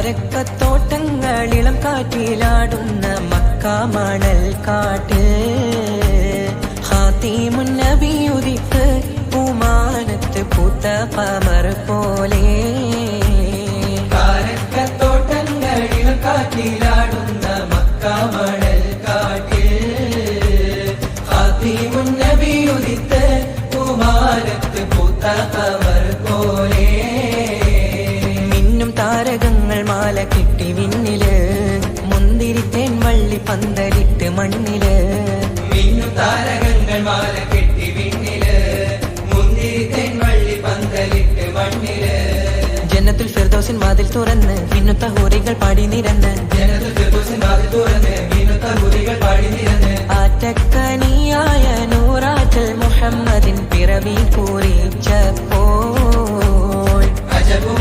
കാരക്കത്തോട്ടങ്ങളിളം കാറ്റിലാടുന്ന Mecca മണൽ കാട്ട് ഹാത്തിമുൻ നബി ഉദിത്ത് പൂമാനത്ത് പൂത്ത ഖമർ പോലെ കാരക്കത്തോട്ടങ്ങളിളം കാറ്റിലാടുന്ന മക്ക മണൽ കാട്ട് ഹാത്തിമുൻ നബി ഉദിത്ത് പൂമാനത്ത് പൂത്ത ഖമർ പോലെ താരകങ്ങൾ മാല കെട്ടി വിണ്ണില് മുന്തിരിത്തേൻ വള്ളി പന്തലിട്ട് മണ്ണില് മിന്നും താരകങ്ങൾ മാല കെട്ടി വിണ്ണില് മുന്തിരിത്തേൻ വള്ളി പന്തലിട്ട് മണ്ണില് ജന്നത്തുൽ ഫിർദൗസിൻ വാതിൽ തുറന്ന് മിന്നുത്ത ഹൂറികൾ പാടി നിരന്ന് ജന്നത്തുൽ ഫിർദൗസിൻ വാതിൽ തുറന്ന് മിന്നുത്ത ഹൂറികൾ പാടി നിരന്ന് ആറ്റക്കനിയായ നൂറാറ്റൽ മുഹമ്മദിൻ പിറവി കുറിച്ചപ്പോൾ അജബൂ